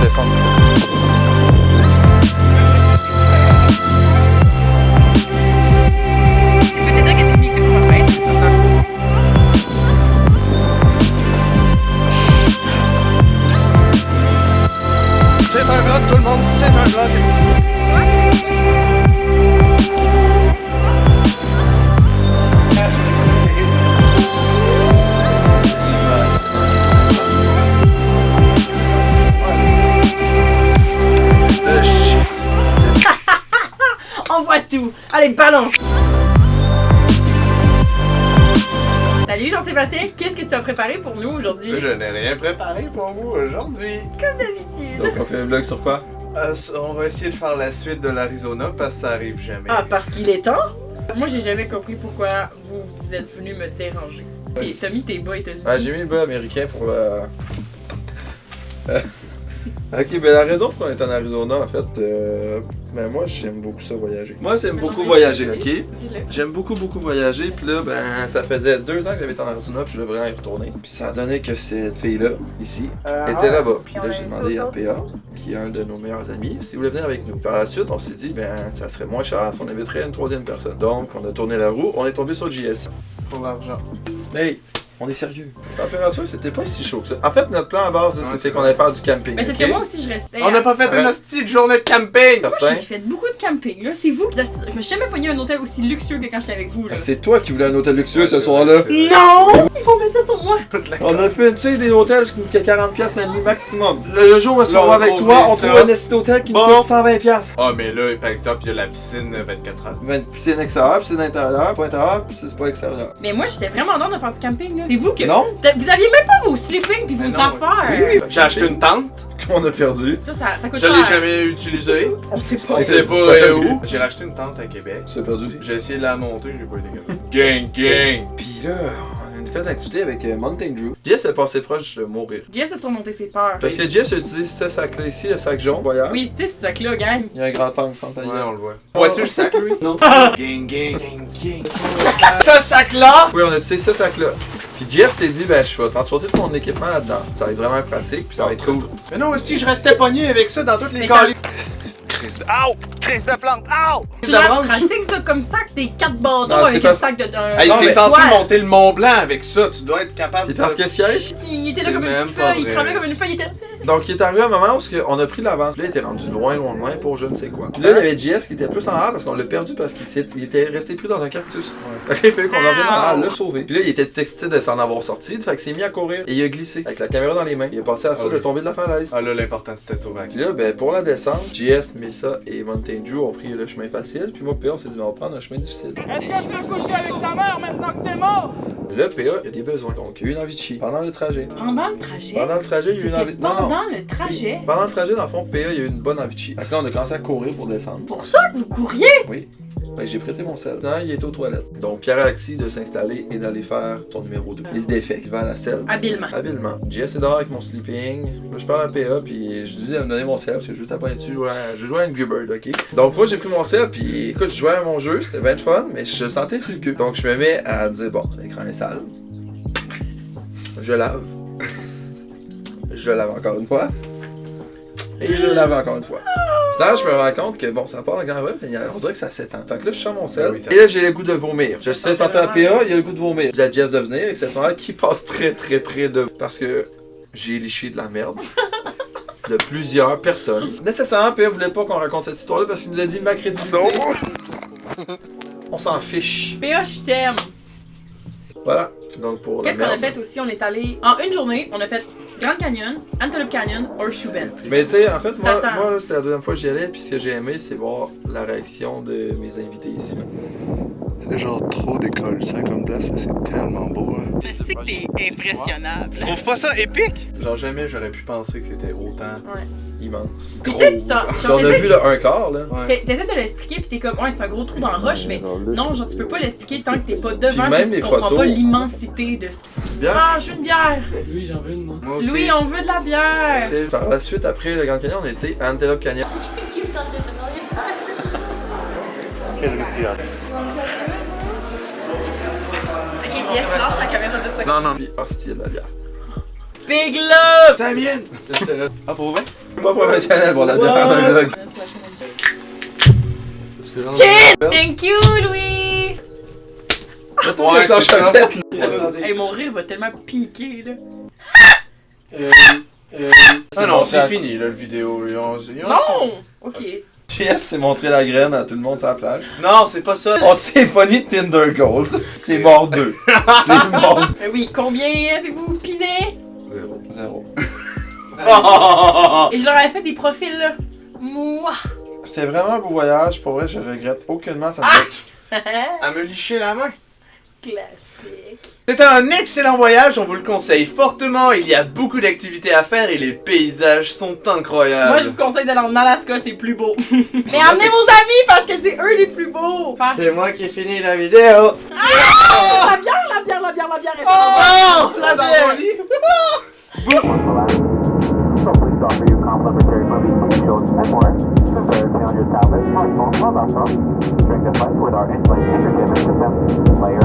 descendre ici. C'est un vlog, tout le monde, c'est un vlog. On voit tout. Allez, balance. Salut Jean-Sébastien, qu'est-ce que tu as préparé pour nous aujourd'hui? Je n'ai rien préparé pour vous aujourd'hui. Comme d'habitude. Donc on fait un vlog sur quoi? On va essayer de faire la suite de l'Arizona parce que ça arrive jamais. Ah, parce qu'il est temps? Moi, j'ai jamais compris pourquoi vous êtes venu me déranger. T'as mis tes bas États-Unis. Ah, j'ai mis le bas américain pour Ok, ben la raison pour qu'on est en Arizona, en fait, ben moi j'aime beaucoup ça voyager. Moi j'aime beaucoup voyager, ok? Dis-le. J'aime beaucoup voyager, puis là, ben ça faisait 2 ans que j'avais été en Arizona, puis je voulais vraiment y retourner. Puis ça a donné que cette fille-là, ici, était là-bas. Puis là j'ai demandé à PA, qui est un de nos meilleurs amis, s'il voulait venir avec nous. Par la suite, on s'est dit, ben ça serait moins cher si on inviterait une 3e personne. Donc on a tourné la roue, on est tombé sur JS. Pour l'argent. Hey! On est sérieux. La température, c'était pas si chaud que ça. En fait, notre plan à base, c'était qu'on allait faire du camping. Mais c'est ok? que moi aussi, je restais. On n'a pas fait une hostie de journée de camping! Moi, j'ai fait beaucoup de camping, là. C'est vous qui. Je me suis jamais pogné un hôtel aussi luxueux que quand j'étais avec vous, là. Ben, c'est toi qui voulais un hôtel luxueux ce soir-là. Non! Il faut mettre ça sur moi. On a fait, tu sais, des hôtels qui coûtent 40$ la nuit maximum. Le jour où est-ce Là, qu'on va avec toi, on ça. trouve un esti d'hôtel qui nous Bon. coûte 120$. Ah, mais là, par exemple, il y a la piscine 24 heures. Ben, piscine extérieure, piscine intérieure, pas intérieur, puis c'est pas extérieur. Mais moi, j'étais vraiment dans de faire du camping, là. C'est vous que. Non? Vous aviez même pas vos sleeping pis vos Mais non, affaires. Oui. J'ai acheté une tente. Qu'on a perdu. Ça coûte Je cher. l'ai jamais utilisée. On sait pas. On Ok, sait c'est pas pas où. lui. J'ai racheté une tente à Québec. Tu t'es perdu. J'ai essayé de la monter, j'ai pas été capable. Gang, gang! Puis là, on a une fête d'activité avec Mountain Dew. Jess est passé proche de mourir. Jess a surmonté ses peurs. Parce que Jess a utilisé ce sac-là ici, le sac jaune, voyage. Oui, tu sais, ce sac-là, gang. Il y a un grand tank contre Ouais, la on le voit. Vois-tu le sac, lui? Non. Gang, gang, gang, gang. Ce sac-là! Oui, on a utilisé ce sac-là. Puis Jess s'est dit, ben, je vais transporter tout mon équipement là-dedans. Ça va être vraiment pratique, puis ça va être cool. Mais non, si je restais pogné avec ça dans toutes les Mais calices. Crise de... Ow! Crise de plante! Ow! Tu la pratiques ça comme sac, t'es 4 bâtons Non, avec c'est un parce- sac de. d'un- Hey, Non, t'es mais- censé Ouais. monter le Mont Blanc avec ça, tu dois être capable C'est parce que ce qui arrive, Il était là C'est comme une même petite pas feuille, il vrai. tremblait comme une feuille, il était. donc il est arrivé un moment où on a pris l'avance. Puis là, il était rendu loin pour je ne sais quoi. Puis là, il y avait JS qui était plus en arrière parce qu'on l'a perdu parce qu'il était resté pris dans un cactus. Fait qu'il fallait qu'on revienne en arrière, le sauver. Puis là, il était tout excité de s'en avoir sorti, fait qu'il s'est mis à courir et il a glissé avec la caméra dans les mains. Il a passé à ça Ah de oui. tomber de la falaise. Ah là, l'important c'était de sauver la Puis là, ben, pour la descente, JS, Melissa et Mountain Dew ont pris le chemin facile. Puis moi, PA, on s'est dit, ben, on va prendre un chemin difficile. Est-ce que je peux coucher avec ta mère maintenant que t'es mort? Là, PA, il y a des besoins. Donc, il y a eu une envie de chier pendant le trajet. Pendant le trajet? Pendant le trajet, il y a eu une C'était envie de... Non, non. pendant le trajet? Pendant le trajet, dans le fond, PA, il y a eu une bonne envie de chier. Fait que là, on a commencé à courir pour descendre. Pour ça que vous courriez! Oui. Ben, j'ai prêté mon sel. Non, il était aux toilettes. Donc, Pierre-Alexis de s'installer et d'aller faire son numéro 2. Il défait, il va à la selle. Habilement. Habilement. Jess est dehors avec mon sleeping. Là, je parle à PA, puis je dis, elle me donner mon sel, parce que je veux taper dessus, je jouais à Angry Bird, ok? Donc, moi, j'ai pris mon sel, puis écoute, je jouais à mon jeu, c'était bien le fun, mais je sentais rugueux. Donc, je me mets à dire, bon, l'écran est sale. Je lave. Je lave encore une fois. Et je lave encore une fois. Puis là, je me rends compte que bon, ça part dans le grand mais on dirait que ça s'étend. Fait que là, je sens mon sel. Ah oui, ça- Et là, j'ai le goût de vomir. Je sais sentir la PA, il y a le goût de vomir. J'ai la Jess de venir, exceptionnel, qui passe très très près de. Parce que j'ai liché de la merde. De plusieurs personnes. Nécessairement, PA voulait pas qu'on raconte cette histoire-là parce qu'il nous a dit ma crédibilité. On s'en fiche. PA, je t'aime. Voilà. Donc pour la Qu'est-ce qu'on a merde. fait aussi? On est allé. En une journée, on a fait Grand Canyon, Antelope Canyon, Horseshoe Bend. Mais tu sais, en fait, moi T'attends. là, c'était la deuxième fois que j'y allais, puis ce que j'ai aimé, c'est voir la réaction de mes invités ici. C'est genre trop d'école, 50 places, c'est tellement beau. Hein. Je sais que t'es impressionnable. Tu trouves pas ça épique? Genre jamais j'aurais pu penser que c'était autant Immense. Puis tu sais, tu t'en- Puis genre, on a vu le 1/4, là. Ouais. t'essaies de l'expliquer, pis t'es comme, ouais, c'est un gros trou dans la roche, mais non, genre, tu peux pas l'expliquer tant que t'es pas devant, Puis même pis tu les comprends photos. pas l'immensité de ce. Bien. Ah, je veux une bière! Lui, j'en veux une, moi. Moi aussi. Louis, on veut de la bière! C'est- Par la suite, après le Grand Canyon, on était à Antelope Canyon. You've done this a million times. Quelle réussite. Ok, JS, lâche la caméra de ça. Non, non. Puis, hostie, de la bière. Big Love! C'est la mienne! C'est ça. Ah, pour vrai? Pas professionnel pour la dernière d'un vlog. Chin! Thank you, Louis! Attends, Ouais, je lâche c'est un ça. pet, là. Hey, mon rire va tellement piquer, là. Ah non, c'est fini là, le vidéo. Non! Ok. JS s'est montré la graine à tout le monde sur la plage. Non, c'est pas ça. On s'est funny de Tinder Gold. C'est mort 2. C'est mort Oui, combien avez-vous piné? 0. Et je leur avais fait des profils, là. Moi! C'était vraiment un beau voyage. Pour vrai, je regrette aucunement ça. À me licher la main. Classique. C'est un excellent voyage, on vous le conseille fortement. Il y a beaucoup d'activités à faire et les paysages sont incroyables. Moi, je vous conseille d'aller en Alaska, c'est plus beau. Mais emmenez vos amis parce que c'est eux les plus beaux. C'est moi qui ai fini la vidéo. La bière, la bière, la bière, la bière. Oh, la bière. So please offer you complimentary movies from the children and more. Prepare to on your tablet, smartphone, mobile phone. Drink the flight with our in-flight entertainment system, player,